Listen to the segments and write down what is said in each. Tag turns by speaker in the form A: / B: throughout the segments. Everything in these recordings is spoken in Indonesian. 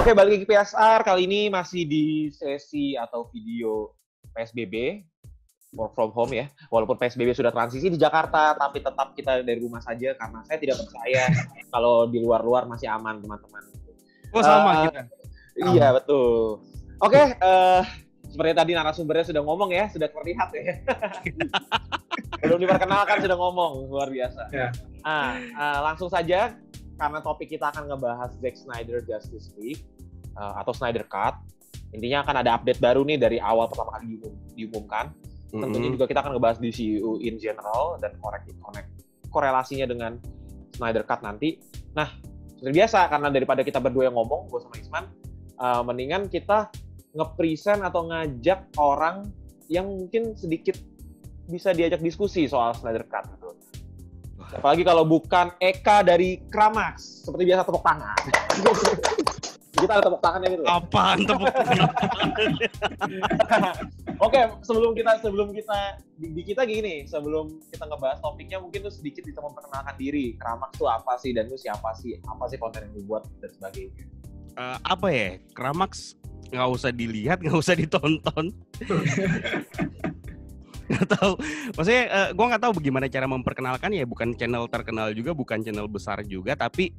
A: Oke, balik lagi ke PSR. Kali ini masih di sesi atau video PSBB, work from home ya. Walaupun PSBB sudah transisi di Jakarta, tapi tetap kita dari rumah saja karena saya tidak percaya kalau di luar-luar masih aman, teman-teman.
B: Oh, sama kita.
A: Iya, betul. Oke, seperti tadi narasumbernya sudah ngomong ya, sudah terlihat ya. Belum diperkenalkan sudah ngomong, luar biasa.
C: Ya.
A: Langsung saja, karena topik kita akan ngebahas Zack Snyder Justice League atau Snyder Cut. Intinya akan ada update baru nih dari awal pertama kali diumumkan. Tentunya juga kita akan ngebahas DCU in general dan korelasinya dengan Snyder Cut nanti. Nah, seperti biasa, karena daripada kita berdua yang ngomong, gue sama Isman, mendingan kita nge-present atau ngajak orang yang mungkin sedikit bisa diajak diskusi soal Snyder Cut gitu. Apalagi kalau bukan Eka dari Kramax, seperti biasa tepuk tangan. Kita ada tepuk tangannya gitu.
B: Apaan tepuk tangan?
A: Oke, sebelum kita gini, sebelum kita ngebahas topiknya, mungkin tuh sedikit bisa memperkenalkan diri. Kramax tuh apa sih, dan lu siapa sih? Apa sih konten yang lu buat dan sebagainya?
B: Apa ya? Kramax nggak usah dilihat, nggak usah ditonton. Nggak tahu, maksudnya gue nggak tahu bagaimana cara memperkenalkan ya. Bukan channel terkenal juga, bukan channel besar juga, tapi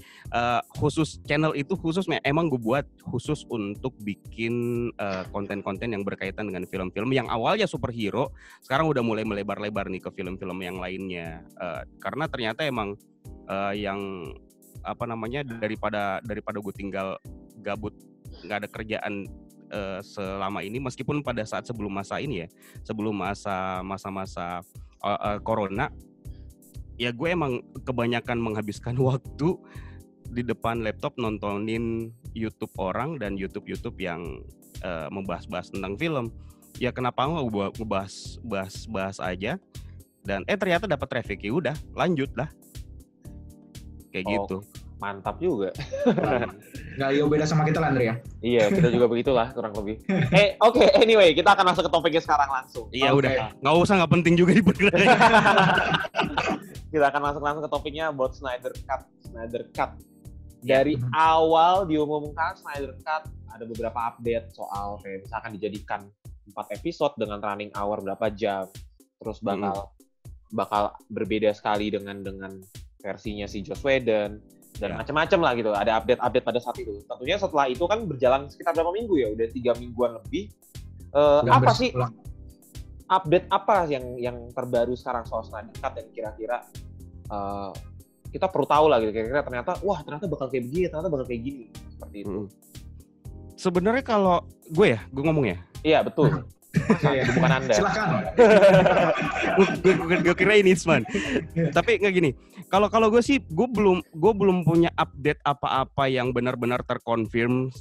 B: khusus channel itu khusus emang gue buat khusus untuk bikin konten-konten yang berkaitan dengan film-film yang awalnya superhero, sekarang udah mulai melebar-lebar nih ke film-film yang lainnya. Karena ternyata emang yang apa namanya, daripada gue tinggal gabut nggak ada kerjaan selama ini, meskipun pada saat sebelum masa ini ya, sebelum masa-masa corona, ya gue emang kebanyakan menghabiskan waktu di depan laptop nontonin YouTube orang dan YouTube yang membahas-bahas tentang film. Ya kenapa nggak bahas aja, dan ternyata dapat traffic, ya udah lanjut lah kayak gitu.
A: Mantap juga.
C: Nggak jauh beda sama kita lah, Andre ya.
A: Iya, kita juga begitulah kurang lebih. Oke, anyway, kita akan masuk ke topiknya sekarang langsung.
B: Iya, udah. Nggak penting juga diperkenalkan.
A: Kita akan masuk langsung ke topiknya about Snyder Cut. Dari awal diumumkan Snyder Cut, ada beberapa update soal kayak misalkan dijadikan 4 episode dengan running hour berapa jam. Terus bakal berbeda sekali dengan versinya si Joss Whedon. Dan macam-macam lah gitu, ada update pada saat itu. Tentunya setelah itu kan berjalan sekitar berapa minggu ya, udah 3 mingguan lebih. Apa sih update apa yang terbaru sekarang soal Snyder Cut, yang kira-kira kita perlu tahu lah gitu, kira-kira ternyata bakal kayak begini, ternyata bakal kayak gini, seperti itu.
B: Sebenarnya kalau gue ngomong ya?
A: Iya, betul. Bukan Anda.
C: Silakan.
B: Gue kira ini Isman. Tapi nggak gini. Kalau gue sih, gue belum punya update apa-apa yang benar-benar terkonfirm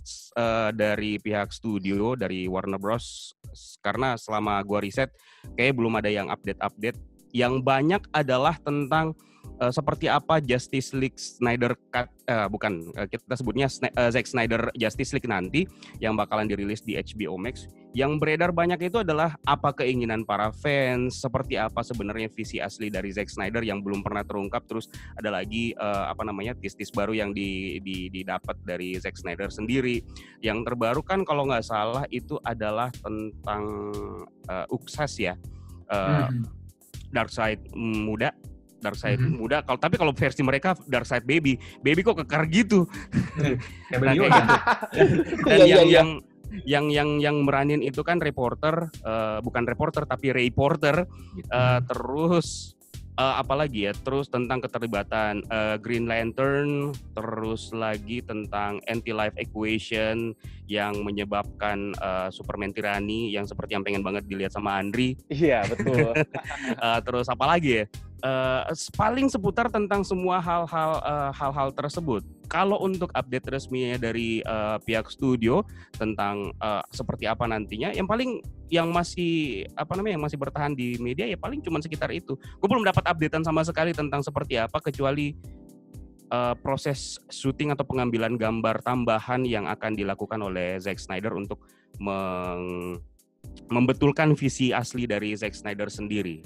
B: dari pihak studio, dari Warner Bros. Karena selama gue riset, kayaknya belum ada yang update. Yang banyak adalah tentang seperti apa Justice League Snyder Cut, kita sebutnya Zack Snyder Justice League nanti yang bakalan dirilis di HBO Max. Yang beredar banyak itu adalah apa keinginan para fans, seperti apa sebenarnya visi asli dari Zack Snyder yang belum pernah terungkap. Terus ada lagi tis-tis baru yang didapat dari Zack Snyder sendiri. Yang terbaru kan kalau nggak salah itu adalah tentang Ukses ya, Darkseid muda. Tapi kalau versi mereka Darkseid baby kok kekar gitu. Nah, kayak gitu. Dan yang meranin itu kan bukan reporter tapi reporter. Terus apalagi ya, terus tentang keterlibatan Green Lantern, terus lagi tentang anti-life equation yang menyebabkan Superman tirani yang seperti yang pengen banget dilihat sama Andri.
A: Iya, betul.
B: Terus apalagi ya, paling seputar tentang semua hal-hal tersebut. Kalau untuk update resminya dari pihak studio tentang seperti apa nantinya, yang masih bertahan di media ya paling cuma sekitar itu. Gue belum dapat updatean sama sekali tentang seperti apa, kecuali proses syuting atau pengambilan gambar tambahan yang akan dilakukan oleh Zack Snyder untuk membetulkan visi asli dari Zack Snyder sendiri,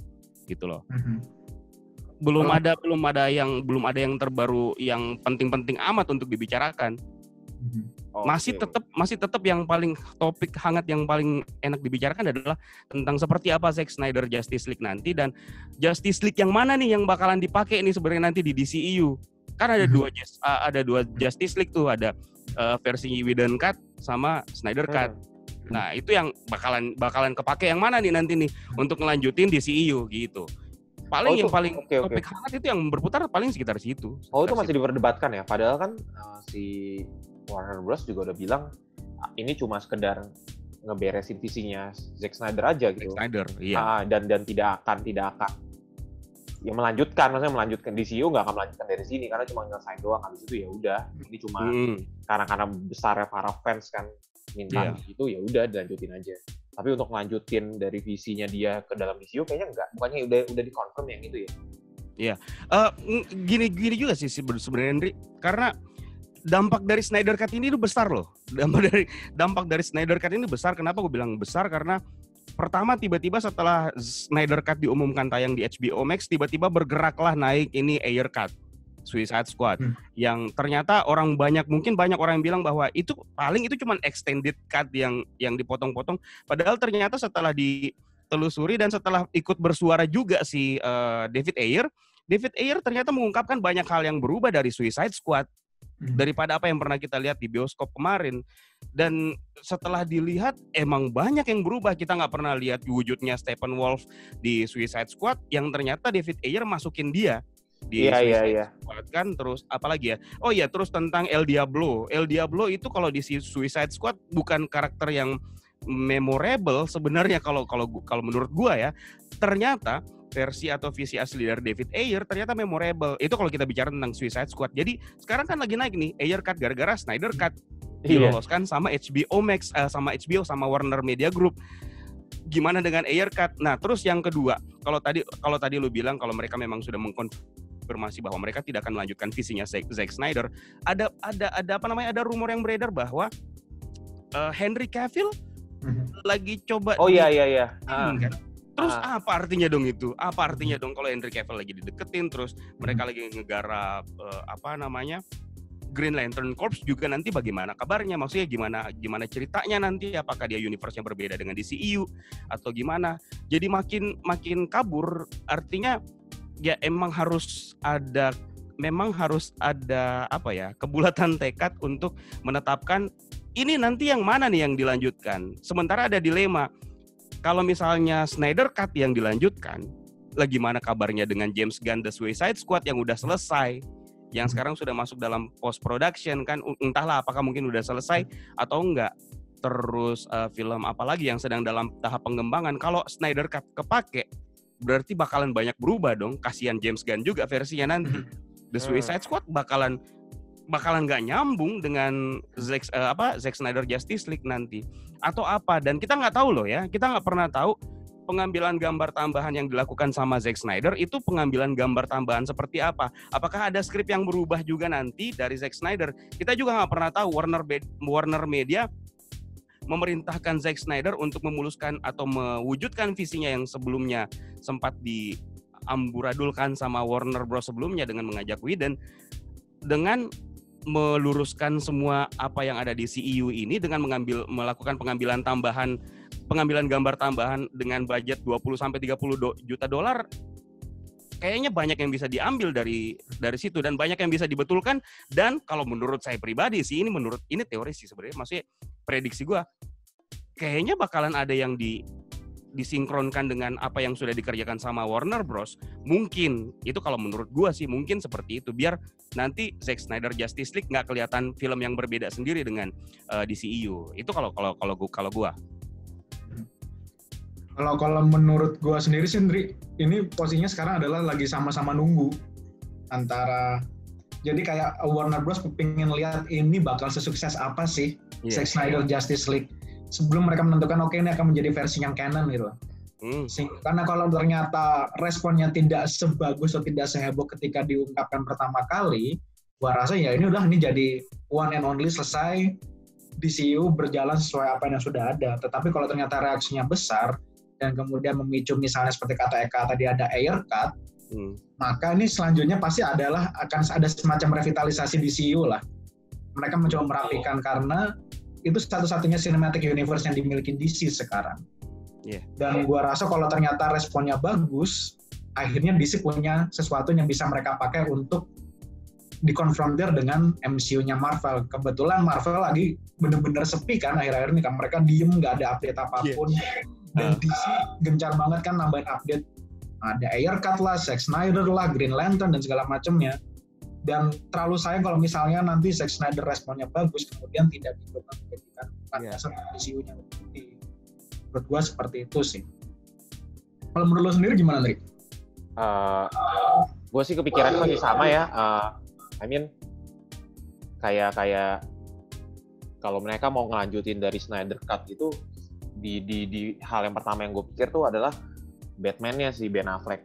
B: gitu loh. Belum ada yang terbaru yang penting-penting amat untuk dibicarakan. Masih tetap yang paling topik hangat yang paling enak dibicarakan adalah tentang seperti apa Zack Snyder Justice League nanti, dan Justice League yang mana nih yang bakalan dipakai ini sebenarnya nanti di DCEU. Kan ada dua Justice League tuh, ada versi Whedon Cut sama Snyder Cut. Nah, itu yang bakalan kepake yang mana nih nanti nih untuk ngelanjutin DCEU gitu. Paling topik hangat itu yang berputar paling sekitar situ.
A: Itu masih diperdebatkan ya. Padahal kan si Warner Bros juga udah bilang ini cuma sekedar ngeberesin visinya Zack Snyder aja gitu.
B: Zack Snyder, iya.
A: Dan tidak akan ya melanjutkan DCU nggak akan melanjutkan dari sini karena cuma ngelesain doang, habis itu ya udah. Ini cuma karena besarnya para fans kan minta gitu, ya udah dilanjutin aja. Tapi untuk melanjutin dari visinya dia ke dalam DCU kayaknya enggak. Bukannya udah dikonfirm yang itu ya?
B: Iya. Gini juga sih sebenarnya Andri, karena dampak dari Snyder Cut ini tuh besar loh. Dampak dari Snyder Cut ini besar. Kenapa gue bilang besar? Karena pertama tiba-tiba setelah Snyder Cut diumumkan tayang di HBO Max, tiba-tiba bergeraklah naik ini Ayer Cut, Suicide Squad, yang ternyata mungkin banyak orang yang bilang bahwa itu cuma extended cut yang dipotong-potong. Padahal ternyata setelah ditelusuri dan setelah ikut bersuara juga si David Ayer ternyata mengungkapkan banyak hal yang berubah dari Suicide Squad daripada apa yang pernah kita lihat di bioskop kemarin. Dan setelah dilihat emang banyak yang berubah. Kita nggak pernah lihat wujudnya Steppenwolf di Suicide Squad, yang ternyata David Ayer masukin dia di Suicide Squad kan. Terus apalagi ya? Oh iya, terus tentang El Diablo itu kalau di Suicide Squad bukan karakter yang memorable sebenarnya kalau menurut gua ya. Ternyata versi atau visi asli dari David Ayer ternyata memorable. Itu kalau kita bicara tentang Suicide Squad. Jadi sekarang kan lagi naik nih Ayer Cut gara-gara Snyder Cut diloloskan sama HBO Max, sama Warner Media Group. Gimana dengan Ayer Cut? Nah, terus yang kedua, kalau tadi lu bilang kalau mereka memang sudah mengkonfirmasi bahwa mereka tidak akan melanjutkan visinya Zack Snyder, ada ada rumor yang beredar bahwa Henry Cavill lagi coba kan? Terus apa artinya dong itu? Apa artinya dong kalau Henry Cavill lagi dideketin, terus mereka lagi ngegarap Green Lantern Corps juga nanti bagaimana kabarnya? Maksudnya gimana ceritanya nanti? Apakah dia universe-nya berbeda dengan DCEU atau gimana? Jadi makin kabur. Artinya ya memang harus ada kebulatan tekad untuk menetapkan ini nanti yang mana nih yang dilanjutkan. Sementara ada dilema. Kalau misalnya Snyder Cut yang dilanjutkan, gimana kabarnya dengan James Gunn The Suicide Squad yang udah selesai, yang sekarang sudah masuk dalam post production kan, entahlah apakah mungkin udah selesai atau enggak. Terus film apalagi yang sedang dalam tahap pengembangan. Kalau Snyder Cut kepake, berarti bakalan banyak berubah dong. Kasihan James Gunn juga versinya nanti. The Suicide Squad bakalan nggak nyambung dengan Zack Snyder Justice League nanti atau apa. Dan kita nggak tahu loh ya, kita nggak pernah tahu pengambilan gambar tambahan yang dilakukan sama Zack Snyder itu pengambilan gambar tambahan seperti apa. Apakah ada skrip yang berubah juga nanti dari Zack Snyder? Kita juga nggak pernah tahu. Warner Media memerintahkan Zack Snyder untuk memuluskan atau mewujudkan visinya yang sebelumnya sempat diamburadulkan sama Warner Bros sebelumnya dengan mengajak Whedon, dengan meluruskan semua apa yang ada di CEU ini dengan melakukan pengambilan gambar tambahan dengan budget 20 sampai 30 juta dolar. Kayaknya banyak yang bisa diambil dari situ dan banyak yang bisa dibetulkan. Dan kalau menurut saya pribadi sih, ini teori sih sebenarnya, maksudnya prediksi gue, kayaknya bakalan ada yang disinkronkan dengan apa yang sudah dikerjakan sama Warner Bros. Mungkin itu kalau menurut gue sih mungkin seperti itu, biar nanti Zack Snyder Justice League nggak kelihatan film yang berbeda sendiri dengan DCEU. Itu kalau gue.
C: Kalau menurut gue sendiri sih, Ndri, ini posisinya sekarang adalah lagi sama-sama nunggu antara, jadi kayak Warner Bros pengen lihat ini bakal sesukses apa sih Zack Snyder Justice League sebelum mereka menentukan oke ini akan menjadi versi yang canon gitu. Karena kalau ternyata responnya tidak sebagus atau tidak seheboh ketika diungkapkan pertama kali, gua rasa ya ini jadi one and only, selesai, DCU berjalan sesuai apa yang sudah ada. Tetapi kalau ternyata reaksinya besar dan kemudian memicu misalnya seperti kata Eka tadi ada Ayer Cut, maka ini selanjutnya pasti akan ada semacam revitalisasi DCU lah. Mereka mencoba merapikan karena itu satu-satunya cinematic universe yang dimiliki DC sekarang.
B: Yeah.
C: Dan gua rasa kalau ternyata responnya bagus, akhirnya DC punya sesuatu yang bisa mereka pakai untuk dikonfrontir dengan MCU-nya Marvel. Kebetulan Marvel lagi bener-bener sepi kan akhir-akhir ini kan, mereka diem nggak ada update apapun. Dan DC gencar banget kan nambahin update. Ada Ayer Cut lah, Zack Snyder lah, Green Lantern dan segala macamnya. Dan terlalu sayang kalau misalnya nanti Zack Snyder responnya bagus, kemudian tidak dicoba menjadikan landasan MCU-nya. Menurut gue seperti itu sih. Kalau menurut lo sendiri gimana, Andri?
A: Gue sih kepikiran masih sama ya. I mean, kayak kalau mereka mau ngelanjutin dari Snyder Cut itu, di hal yang pertama yang gue pikir tuh adalah Batman-nya si Ben Affleck.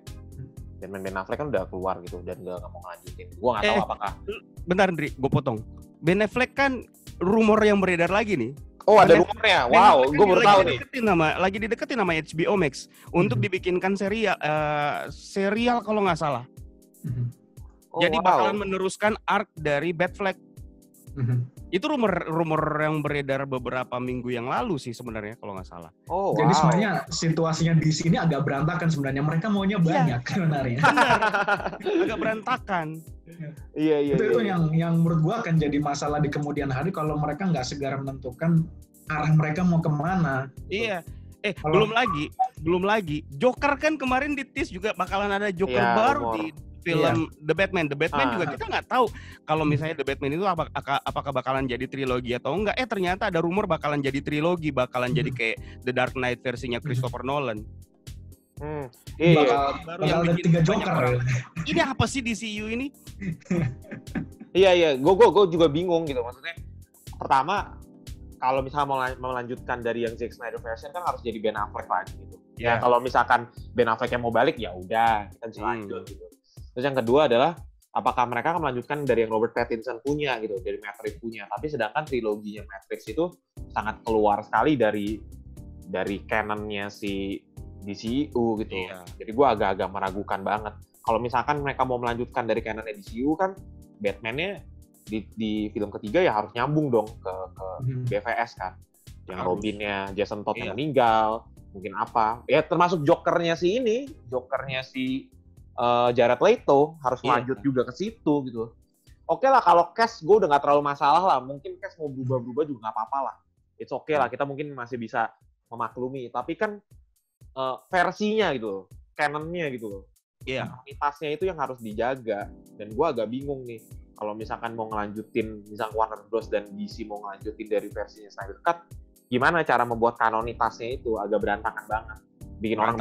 A: Ben Affleck kan udah keluar gitu dan gak mau ngelanjutin. Gue gak tahu apakah.
B: Bentar, Ndri, gue potong. Ben Affleck kan rumor yang beredar lagi nih.
A: Oh, ada rumornya. Wow, gue baru tahu nih.
B: Lagi dideketin sama HBO Max untuk dibikinkan serial kalau nggak salah. Jadi bakalan meneruskan arc dari Batfleck. Itu rumor yang beredar beberapa minggu yang lalu sih sebenarnya kalau nggak salah.
C: Oh, wow. Jadi sebenarnya situasinya di sini agak berantakan sebenarnya. Mereka maunya banyak sebenarnya.
B: Agak berantakan.
C: Iya. Itu yang menurut gua akan jadi masalah di kemudian hari kalau mereka nggak segera menentukan arah mereka mau kemana.
B: Iya. Belum lagi. Joker kan kemarin di tease juga bakalan ada Joker baru di film The Batman juga kita nggak tahu kalau misalnya The Batman itu apakah bakalan jadi trilogi atau enggak. Ternyata ada rumor bakalan jadi trilogi, bakalan jadi kayak The Dark Knight versinya Christopher Nolan.
C: Bakal ada 3 Joker.
B: Ini apa sih DCU ini?
A: Iya, gue juga bingung gitu. Maksudnya pertama kalau misalnya mau melanjutkan dari yang Zack Snyder version kan harus jadi Ben Affleck lagi gitu. Ya kalau misalkan Ben Affleck yang mau balik ya udah kita bisa lanjut gitu. Terus yang kedua adalah apakah mereka akan melanjutkan dari yang Robert Pattinson punya gitu, dari Matrix punya. Tapi sedangkan triloginya Matrix itu sangat keluar sekali dari canon-nya si DCU gitu. Jadi gue agak-agak meragukan banget. Kalau misalkan mereka mau melanjutkan dari canon-nya DCU kan Batman-nya di film ketiga ya harus nyambung dong ke BVS kan. Yang Robin-nya Jason Todd yang meninggal, mungkin apa. Ya termasuk Joker-nya si Jared Leto harus lanjut juga ke situ gitu. Oke lah kalau cast gue udah nggak terlalu masalah lah. Mungkin cast mau berubah juga nggak apa-apa lah. It's okay lah, kita mungkin masih bisa memaklumi. Tapi kan versinya gitu, canonnya gitu. Kualitasnya itu yang harus dijaga. Dan gue agak bingung nih. Kalau misalkan mau ngelanjutin, misalkan Warner Bros dan DC mau ngelanjutin dari versinya Snyder Cut, gimana cara membuat kanonitasnya itu agak berantakan banget. Bikin orang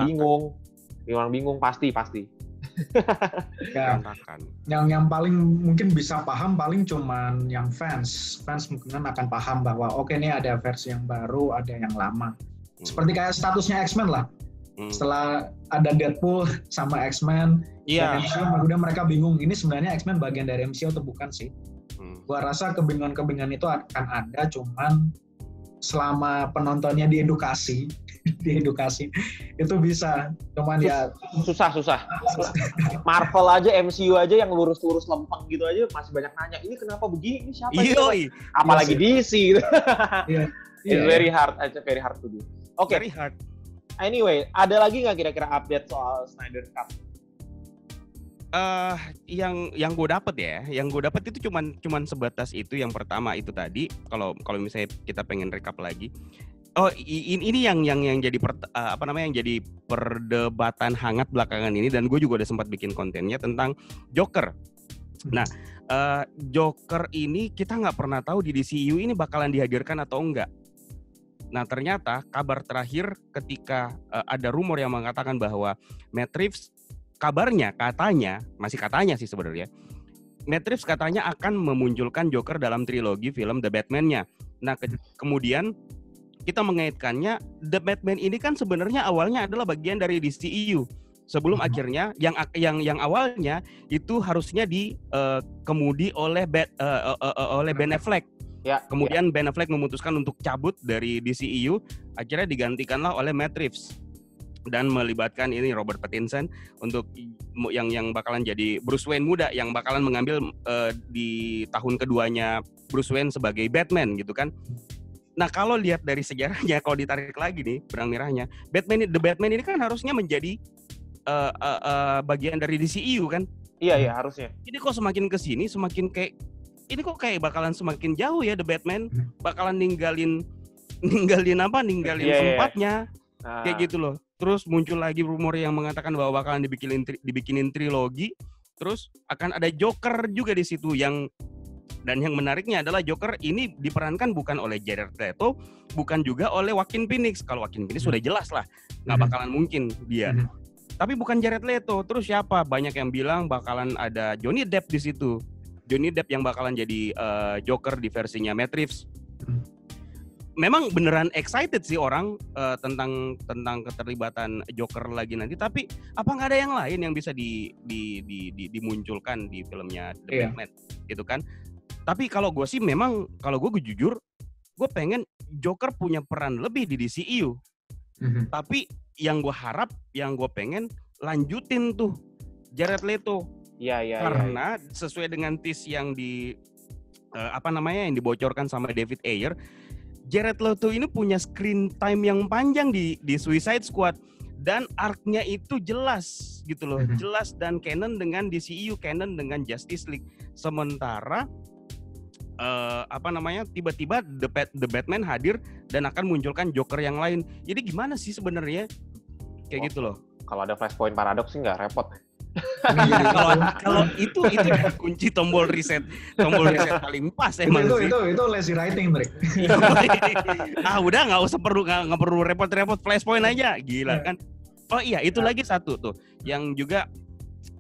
A: bingung pasti.
C: Yang paling mungkin bisa paham paling cuman yang fans mungkin akan paham bahwa oke, ini ada versi yang baru, ada yang lama. Seperti kayak statusnya X-Men lah. Setelah ada Deadpool sama X-Men dan MCU, kemudian mereka bingung ini sebenarnya X-Men bagian dari MCU atau bukan sih. Gua rasa kebingungan itu akan ada, cuman selama penontonnya diedukasi itu bisa, cuman
A: susah. Marvel aja, MCU aja yang lurus-lurus lempeng gitu aja masih banyak nanya, ini kenapa begini, ini siapa? Apalagi DC gitu. It's very hard to do. Very hard. Anyway, ada lagi nggak kira-kira update soal Snyder Cut?
B: Yang gue dapet itu cuman sebatas itu. Yang pertama itu tadi, kalau misalnya kita pengen recap lagi, ini yang jadi yang jadi perdebatan hangat belakangan ini, dan gue juga udah sempat bikin kontennya tentang Joker. Nah, Joker ini kita nggak pernah tahu di DCU ini bakalan dihadirkan atau enggak. Nah, ternyata kabar terakhir ketika ada rumor yang mengatakan bahwa Matt Reeves katanya sih sebenarnya, Matt Reeves katanya akan memunculkan Joker dalam trilogi film The Batman-nya. Nah, kemudian kita mengaitkannya, The Batman ini kan sebenarnya awalnya adalah bagian dari DCEU. Sebelum akhirnya yang awalnya itu harusnya dikemudi oleh Ben Affleck. Kemudian Ben Affleck memutuskan untuk cabut dari DCEU, akhirnya digantikanlah oleh Matt Reeves dan melibatkan ini Robert Pattinson untuk yang bakalan jadi Bruce Wayne muda, yang bakalan mengambil di tahun keduanya Bruce Wayne sebagai Batman gitu kan. Nah kalau lihat dari sejarahnya, kalau ditarik lagi nih benang merahnya, The Batman ini kan harusnya menjadi bagian dari DCEU kan.
A: Iya harusnya.
B: Ini kok semakin kesini semakin kayak ini kok kayak bakalan semakin jauh ya The Batman, bakalan ninggalin tempatnya. Kayak gitu loh. Terus muncul lagi rumor yang mengatakan bahwa bakalan dibikinin trilogi. Terus akan ada Joker juga di situ yang menariknya adalah Joker ini diperankan bukan oleh Jared Leto, bukan juga oleh Joaquin Phoenix. Kalau Joaquin Phoenix sudah jelas lah, nggak bakalan mungkin dia. Tapi bukan Jared Leto. Terus siapa? Banyak yang bilang bakalan ada Johnny Depp di situ. Johnny Depp yang bakalan jadi Joker di versinya Matt Reeves. Memang beneran excited sih orang tentang keterlibatan Joker lagi nanti. Tapi apa nggak ada yang lain yang bisa dimunculkan di filmnya The Batman, gitu kan? Tapi kalau gue sih memang, kalau gue jujur, gue pengen Joker punya peran lebih di DCEU. Tapi yang gue harap, yang gue pengen lanjutin tuh Jared Leto. Karena sesuai dengan tease yang yang dibocorkan sama David Ayer, Jared Leto ini punya screen time yang panjang di Suicide Squad dan arc-nya itu jelas gitu loh, jelas dan canon dengan DCEU, canon dengan Justice League. Sementara tiba-tiba The Batman hadir dan akan munculkan Joker yang lain. Jadi gimana sih sebenarnya? Kayak gitu loh.
A: Kalau ada Flashpoint Paradox sih nggak repot.
B: Kalau itu kunci tombol reset paling pas emang sih.
C: Itu lazy writing, Bro.
B: Udah nggak perlu repot-repot Flashpoint aja, gila kan. Oh iya, itu lagi satu tuh yang juga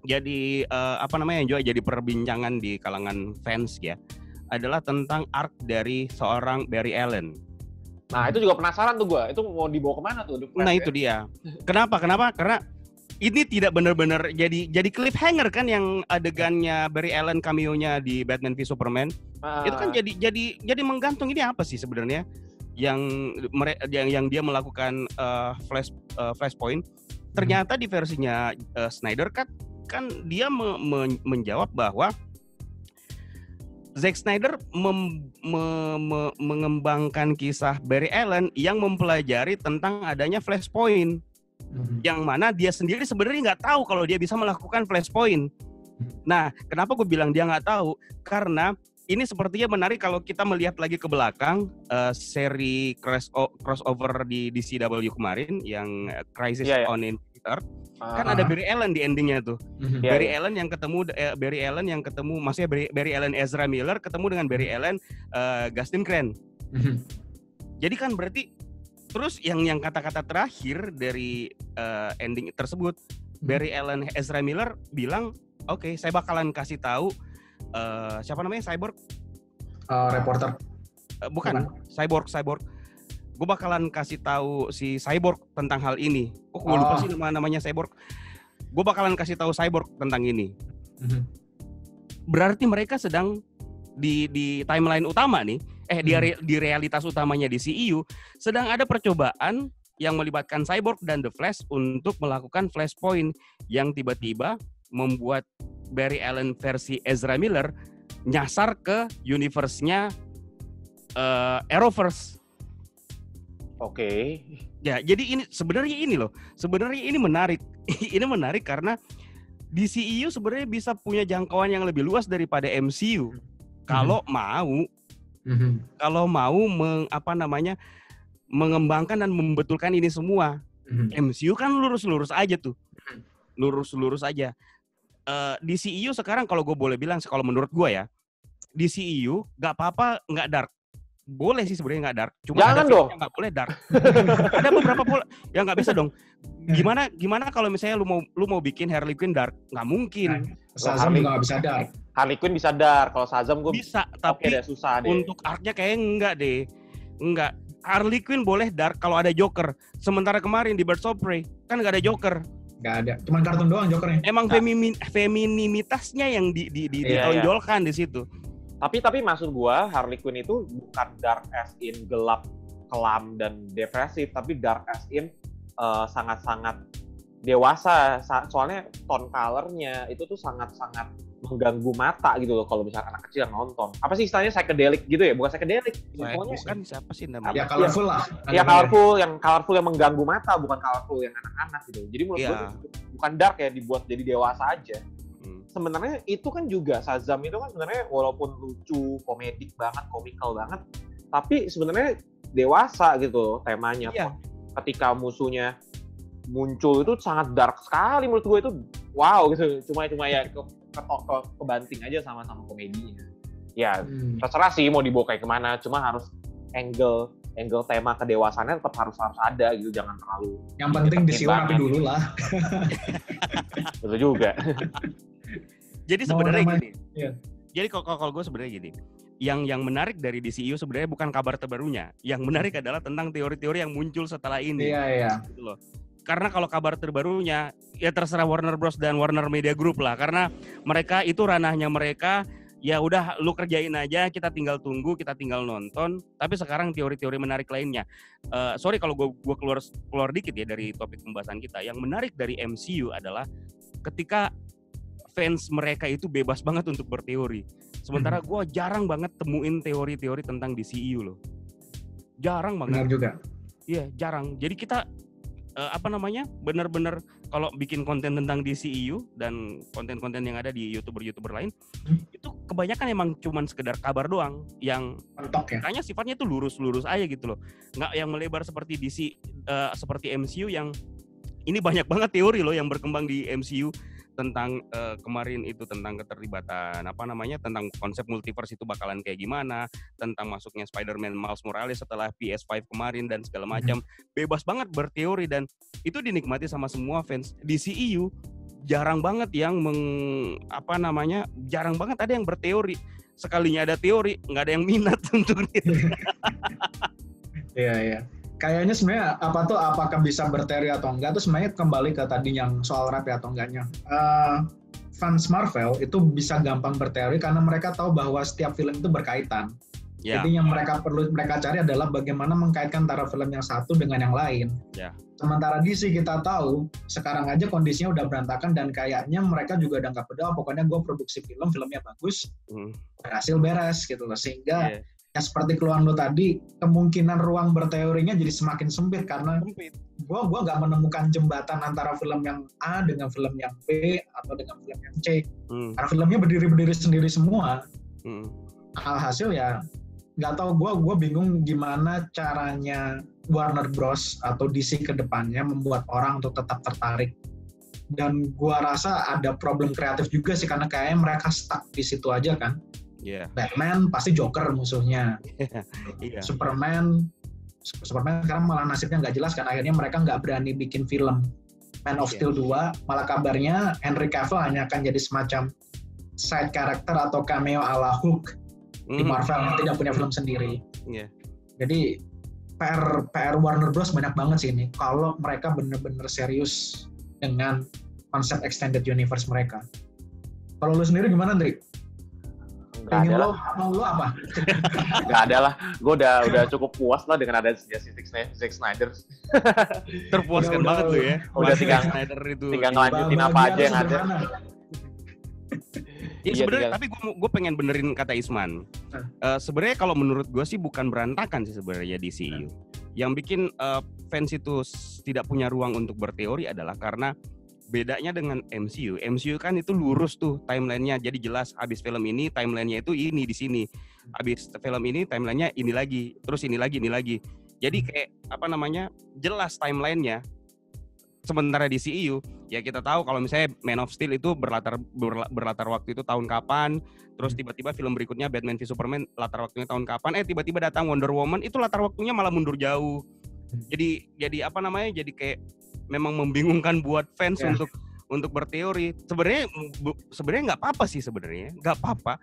B: jadi yang juga jadi perbincangan di kalangan fans ya, adalah tentang arc dari seorang Barry Allen.
A: Nah itu juga penasaran tuh gue, itu mau dibawa kemana tuh?
B: Nah itu dia. Kenapa? Karena ini tidak benar-benar jadi cliffhanger kan, yang adegannya Barry Allen cameo-nya di Batman v Superman. Itu kan jadi menggantung, ini apa sih sebenarnya yang dia melakukan Flashpoint. Ternyata di versinya Snyder Cut kan dia menjawab bahwa Zack Snyder mengembangkan kisah Barry Allen yang mempelajari tentang adanya Flashpoint. Yang mana dia sendiri sebenarnya nggak tahu kalau dia bisa melakukan Flashpoint. Nah, kenapa gue bilang dia nggak tahu? Karena ini sepertinya menarik kalau kita melihat lagi ke belakang seri crossover di DCW kemarin yang Crisis on Infinite Earth. Kan ada Barry Allen di endingnya tuh. Barry Allen yang ketemu maksudnya Barry Allen Ezra Miller ketemu dengan Barry Allen Gustin Crane. Jadi kan berarti terus yang kata-kata terakhir dari ending tersebut, Barry Allen Ezra Miller bilang, "Oke, saya bakalan kasih tahu siapa namanya Cyborg?
C: Reporter.
B: Bukan, Cyborg. Gue bakalan kasih tahu si Cyborg tentang hal ini. Gue lupa sih namanya Cyborg. Gue bakalan kasih tahu Cyborg tentang ini." Berarti mereka sedang di timeline utama nih, di realitas utamanya di DCEU sedang ada percobaan yang melibatkan Cyborg dan The Flash untuk melakukan Flashpoint yang tiba-tiba membuat Barry Allen versi Ezra Miller nyasar ke universe-nya Arrowverse.
A: Oke.
B: Ya, jadi ini sebenarnya ini menarik. Ini menarik karena DCEU sebenarnya bisa punya jangkauan yang lebih luas daripada MCU. Kalau mau mengembangkan dan membetulkan ini semua. MCU kan lurus-lurus aja tuh. Lurus-lurus aja. DCEU sekarang kalau gue boleh bilang, kalau menurut gue ya, DCEU gak apa-apa gak dark. Boleh sih sebenarnya nggak dark, cuma
A: jangan
B: ada
A: dong
B: yang nggak boleh dark. Ada beberapa yang nggak bisa dong. Gimana kalau misalnya lu mau bikin Harley Quinn dark? Nggak mungkin.
C: Shazam juga nggak bisa dark.
A: Harley Quinn bisa dark, kalau Shazam gue
B: bisa, tapi
A: susah deh.
B: Untuk arc-nya kayaknya enggak deh. Enggak. Harley Quinn boleh dark kalau ada Joker. Sementara kemarin di Birds of Prey kan nggak ada Joker.
C: Nggak ada, cuma kartun doang Jokernya.
B: Emang femininitasnya yang ditonjolkan di situ.
A: Tapi maksud gua Harley Quinn itu bukan dark as in gelap, kelam dan depresif, tapi dark as in sangat-sangat dewasa, soalnya tone color-nya itu tuh sangat-sangat mengganggu mata gitu loh kalau misalnya anak kecil yang nonton. Apa sih istilahnya, psychedelic gitu ya? Bukan psychedelic.
B: Pokoknya bukan siapa sih namanya?
C: Ya colorful lah.
A: Ya colorful yang mengganggu mata, bukan colorful yang anak-anak gitu. Jadi menurut gue bukan dark ya, dibuat jadi dewasa aja. Sebenarnya itu kan juga Shazam itu kan sebenarnya walaupun lucu, komedik banget, komikal banget, tapi sebenarnya dewasa gitu temanya.
B: Iya.
A: Ketika musuhnya muncul itu sangat dark sekali menurut gue, itu wow gitu. Cuma ya kebanting aja sama komedinya. Ya terserah sih mau dibawa kayak kemana, cuma harus angle tema kedewasannya tetap harus ada gitu, jangan terlalu.
C: Yang penting disiwarapi dulu lah.
A: Betul juga.
B: Jadi sebenarnya gini.
C: Iya.
B: Jadi kalau gue sebenarnya gini. Yang menarik dari DCU sebenarnya bukan kabar terbarunya. Yang menarik adalah tentang teori-teori yang muncul setelah ini.
C: Iya.
B: Gitu loh. Karena kalau kabar terbarunya ya terserah Warner Bros dan Warner Media Group lah, karena mereka itu ranahnya mereka. Ya udah, lu kerjain aja, kita tinggal tunggu, kita tinggal nonton. Tapi sekarang teori-teori menarik lainnya. Sorry kalau gue keluar dikit ya dari topik pembahasan kita. Yang menarik dari MCU adalah ketika fans mereka itu bebas banget untuk berteori. Sementara gue jarang banget temuin teori-teori tentang DCU loh. Jarang banget.
C: Benar juga.
B: Iya, jarang. Jadi kita benar-benar kalau bikin konten tentang DCU dan konten-konten yang ada di YouTuber lain, itu kebanyakan emang cuman sekedar kabar doang yang
C: mentok ya.
B: Kayaknya sifatnya tuh lurus-lurus aja gitu loh. Nggak yang melebar seperti seperti MCU yang ini banyak banget teori loh yang berkembang di MCU tentang kemarin itu tentang keterlibatan tentang konsep multiverse itu bakalan kayak gimana, tentang masuknya Spider-Man Miles Morales setelah PS5 kemarin dan segala macam. Bebas banget berteori dan itu dinikmati sama semua fans. DCEU jarang banget yang jarang banget ada yang berteori. Sekalinya ada teori, nggak ada yang minat untuk itu.
C: Iya. Kayaknya sebenarnya apakah bisa berteori atau enggak, itu sebenarnya kembali ke tadi yang soal rap atau enggaknya. Fans Marvel itu bisa gampang berteori karena mereka tahu bahwa setiap film itu berkaitan. Yeah. Jadi yang mereka cari adalah bagaimana mengkaitkan antara film yang satu dengan yang lain.
B: Yeah.
C: Sementara DC kita tahu sekarang aja kondisinya udah berantakan dan kayaknya mereka juga udah nggak peduli. Pokoknya gue produksi filmnya bagus, berhasil beres gitu loh, sehingga ya seperti keluhan lo tadi, kemungkinan ruang berteorinya jadi semakin sempit karena gue nggak menemukan jembatan antara film yang A dengan film yang B atau dengan film yang C. Karena filmnya berdiri sendiri semua. Alhasil ya nggak tahu, gue bingung gimana caranya Warner Bros atau DC ke depannya membuat orang untuk tetap tertarik. Dan gue rasa ada problem kreatif juga sih karena kayaknya mereka stuck di situ aja kan.
B: Yeah.
C: Batman pasti Joker musuhnya. Superman sekarang malah nasibnya nggak jelas kan, akhirnya mereka nggak berani bikin film. Man of Steel 2 malah kabarnya Henry Cavill hanya akan jadi semacam side character atau cameo ala Hulk di Marvel yang tidak punya film sendiri. Jadi PR Warner Bros banyak banget sih ini kalau mereka bener-bener serius dengan konsep extended universe mereka. Kalau lu sendiri gimana, Andri?
A: Gak ada lah.
C: Mau lo apa?
A: Gak ada lah. Gue udah cukup puas lah dengan ada Zack Snyder.
B: Terpuaskan banget lu ya.
A: Udah tinggal ngelanjutin apa aja yang ada.
B: Ya sebenarnya tapi gue pengen benerin kata Isman. Sebenarnya kalau menurut gue sih bukan berantakan sih sebenarnya DCU. Yang bikin fans itu tidak punya ruang untuk berteori adalah karena bedanya dengan MCU kan itu lurus tuh timelinenya, jadi jelas habis film ini timelinenya itu ini di sini, habis film ini timelinenya ini lagi, terus ini lagi, jadi kayak jelas timelinenya. Sementara di DCU ya kita tahu kalau misalnya Man of Steel itu berlatar waktu itu tahun kapan, terus tiba-tiba film berikutnya Batman v Superman latar waktunya tahun kapan, tiba-tiba datang Wonder Woman itu latar waktunya malah mundur jauh. Jadi jadi kayak memang membingungkan buat fans untuk berteori. Sebenarnya nggak apa-apa sih sebenarnya, nggak apa-apa.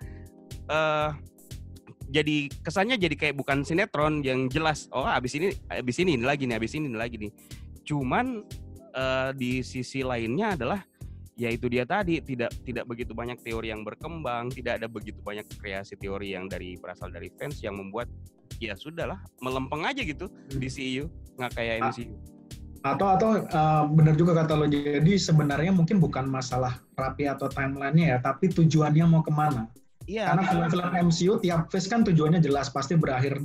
B: Jadi kesannya jadi kayak bukan sinetron yang jelas. Oh abis ini lagi nih. Cuman di sisi lainnya adalah ya itu dia tadi tidak begitu banyak teori yang berkembang, tidak ada begitu banyak kreasi teori yang berasal dari fans yang membuat ya sudahlah melempeng aja gitu di DCU, nggak kayak MCU.
C: Atau benar juga kata lo, jadi sebenarnya mungkin bukan masalah rapi atau timeline-nya ya, tapi tujuannya mau kemana.
B: Iya.
C: Karena film-film MCU tiap phase kan tujuannya jelas, pasti berakhir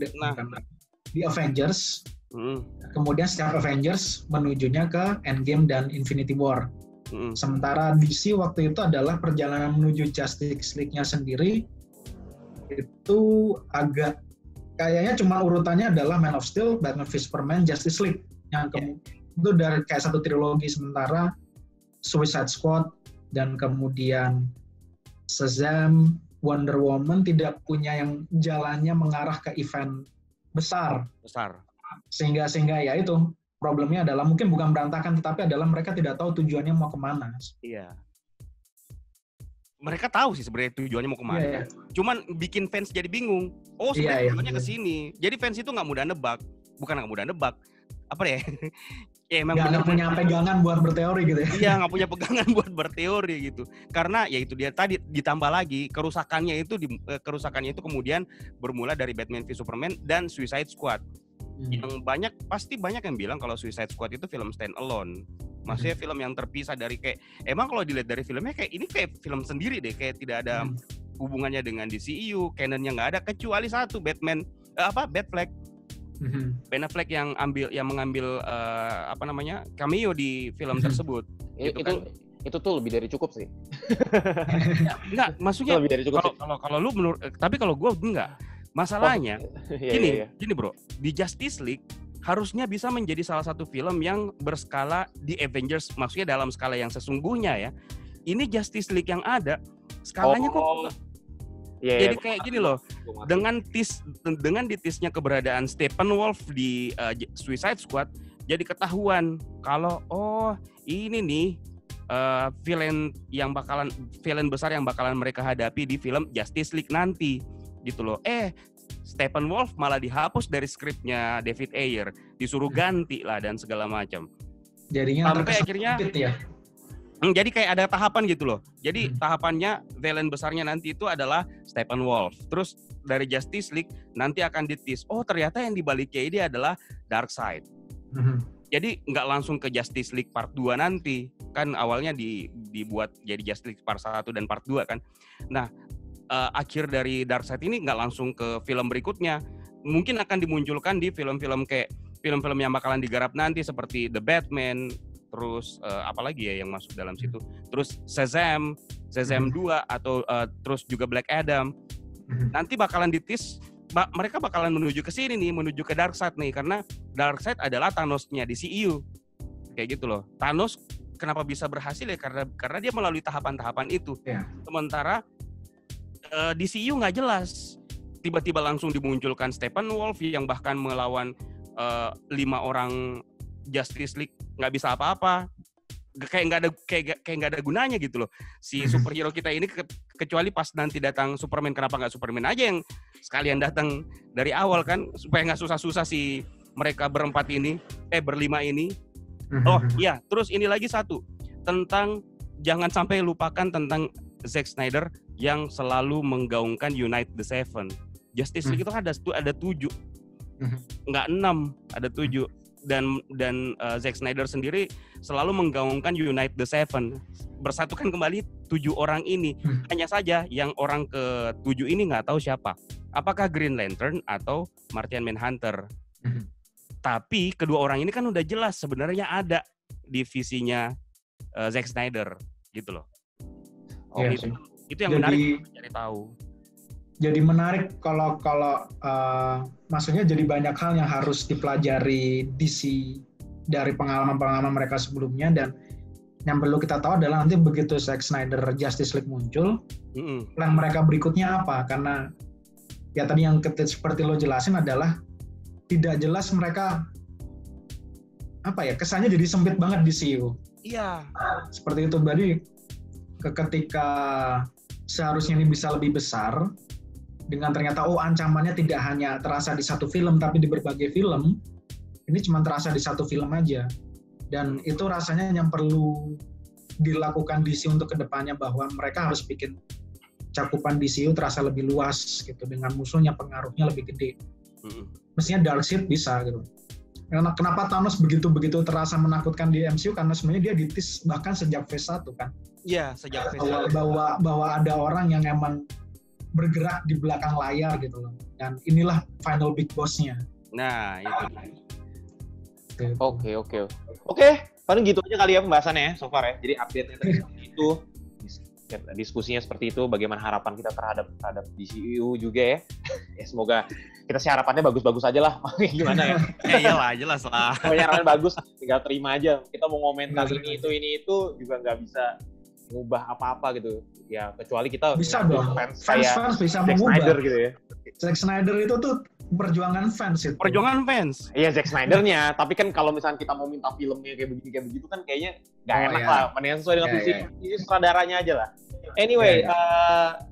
C: di Avengers. Kemudian setiap Avengers menujunya ke Endgame dan Infinity War. Sementara DC waktu itu adalah perjalanan menuju Justice League-nya sendiri, itu agak kayaknya cuma urutannya adalah Man of Steel, Batman v Superman, Justice League. Yang itu dari kayak satu trilogi, sementara Suicide Squad dan kemudian Shazam, Wonder Woman tidak punya yang jalannya mengarah ke event besar. Sehingga ya itu problemnya adalah mungkin bukan berantakan, tetapi adalah mereka tidak tahu tujuannya mau kemana.
B: Iya. Mereka tahu sih sebenarnya tujuannya mau kemana.
C: Iya.
B: Cuman bikin fans jadi bingung. Oh sebenarnya tujuannya ke sini. Jadi fans itu nggak mudah nebak. Bukan nggak mudah nebak. Apa deh? Ya emang
C: nggak punya pegangan buat berteori gitu ya.
B: Iya, nggak punya pegangan buat berteori gitu. Karena ya itu dia tadi, ditambah lagi kerusakannya itu kemudian bermula dari Batman v Superman dan Suicide Squad. Yang pasti banyak yang bilang kalau Suicide Squad itu film stand alone. Maksudnya film yang terpisah dari kayak, emang kalau dilihat dari filmnya kayak ini kayak film sendiri deh, kayak tidak ada hubungannya dengan DCEU, canonnya nggak ada kecuali satu, Batfleck. Ben Affleck yang mengambil cameo di film tersebut.
A: Itu tuh lebih dari cukup sih.
B: Enggak, maksudnya
A: lebih dari cukup.
B: Kalau lu menurut, tapi kalau gue enggak. Masalahnya gini bro, di Justice League harusnya bisa menjadi salah satu film yang berskala di Avengers, maksudnya dalam skala yang sesungguhnya ya. Ini Justice League yang ada skalanya kok. Jadi kayak gini loh, dengan ditisnya keberadaan Steppenwolf di Suicide Squad, jadi ketahuan kalau ini nih villain besar yang bakalan mereka hadapi di film Justice League nanti, gitu loh. Steppenwolf malah dihapus dari skripnya David Ayer, disuruh ganti lah dan segala macam.
C: Jadinya
B: sampai akhirnya
C: ya.
B: Jadi kayak ada tahapan gitu loh. Jadi tahapannya villain besarnya nanti itu adalah Steppenwolf. Terus dari Justice League nanti akan ditis. Oh ternyata yang dibaliknya ini adalah Darkseid. Jadi nggak langsung ke Justice League Part 2 nanti. Kan awalnya dibuat jadi Justice League Part 1 dan Part 2 kan. Nah akhir dari Darkseid ini nggak langsung ke film berikutnya. Mungkin akan dimunculkan di film-film kayak film-film yang bakalan digarap nanti seperti The Batman. Terus apalagi ya yang masuk dalam situ, terus Shazam 2 atau terus juga Black Adam. Nanti bakalan ditis, mereka bakalan menuju ke sini nih, menuju ke Darkseid nih, karena Darkseid adalah Thanos-nya DCEU. Kayak gitu loh. Thanos kenapa bisa berhasil ya karena dia melalui tahapan-tahapan itu. Sementara DCEU nggak jelas. Tiba-tiba langsung dimunculkan Steppenwolf yang bahkan melawan 5 orang Justice League, nggak bisa apa-apa, kayak nggak ada gunanya gitu loh si superhero kita ini, kecuali pas nanti datang Superman. Kenapa nggak Superman aja yang sekalian datang dari awal kan, supaya nggak susah-susah si mereka berlima ini. Oh iya, terus ini lagi satu tentang, jangan sampai lupakan tentang Zack Snyder yang selalu menggaungkan Unite the Seven. Justice League itu ada 7, nggak 6, ada 7. Dan Zack Snyder sendiri selalu menggaungkan Unite the Seven, bersatukan kembali 7 orang ini. Hanya saja yang orang ke-7 ini nggak tahu siapa, apakah Green Lantern atau Martian Manhunter. Tapi kedua orang ini kan udah jelas sebenarnya ada di visinya Zack Snyder gitu loh. Itu yang menarik mencari tahu.
C: Jadi menarik kalau maksudnya jadi banyak hal yang harus dipelajari DC dari pengalaman-pengalaman mereka sebelumnya, dan yang perlu kita tahu adalah nanti begitu Zack Snyder Justice League muncul, plan mereka berikutnya apa, karena ya tadi yang seperti lo jelasin adalah tidak jelas mereka kesannya jadi sempit banget DCU.
B: Iya.
C: Seperti itu, berarti ketika seharusnya ini bisa lebih besar, dengan ternyata ancamannya tidak hanya terasa di satu film tapi di berbagai film, ini cuma terasa di satu film aja. Dan itu rasanya yang perlu dilakukan DC untuk kedepannya, bahwa mereka harus bikin cakupan DCU terasa lebih luas gitu, dengan musuhnya pengaruhnya lebih gede. Mestinya Darkseid bisa gitu. Kenapa Thanos begitu terasa menakutkan di MCU? Karena sebenarnya dia ditis bahkan sejak Phase 1 kan.
B: Iya, sejak Phase 1.
C: Bahwa ada orang yang emang bergerak di belakang layar gitu loh. Dan inilah final big boss-nya.
B: Nah, itu.
A: Oke, paling gitu aja kali ya pembahasannya ya, so far ya. Jadi update-nya tadi seperti itu, diskusinya seperti itu, bagaimana harapan kita terhadap DCU juga ya. Ya semoga kita sih harapannya bagus-bagus aja lah. Gimana ya?
B: Iyalah, jelas lah.
A: Pokoknya harapan bagus, tinggal terima aja. Kita mau ngomentar ini itu juga nggak bisa ngubah apa-apa gitu. Ya kecuali kita
C: bisa dong. Fans bisa
A: Zack
C: mengubah.
A: Snyder gitu ya.
C: Zack Snyder itu tuh perjuangan fans itu.
B: Perjuangan fans.
A: Iya Zack Snyder-nya, tapi kan kalau misalnya kita mau minta filmnya kayak begitu kan kayaknya nggak enak lah. Mendingan sesuai dengan visi sutradaranya aja lah. Anyway,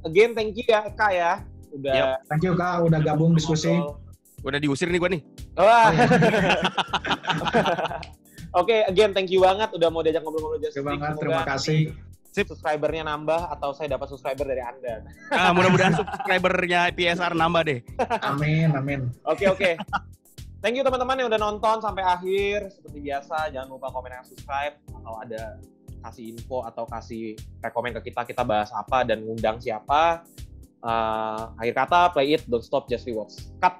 A: again thank you ya Kak ya. Udah.
C: Thank you Kak udah gabung diskusi.
B: Udah diusir nih gue nih.
A: Wah. Oke, again thank you banget udah mau diajak ngobrol-ngobrol Just Speak.
C: Terima kasih.
A: Subscribernya nambah atau saya dapat subscriber dari Anda.
B: Mudah-mudahan subscribernya PSR nambah deh.
C: Amin.
A: Oke. Thank you teman-teman yang udah nonton sampai akhir. Seperti biasa, jangan lupa komen dan subscribe. Kalau ada kasih info atau kasih rekomen ke kita bahas apa dan ngundang siapa. Akhir kata, play it, don't stop, just rewatch. Cut.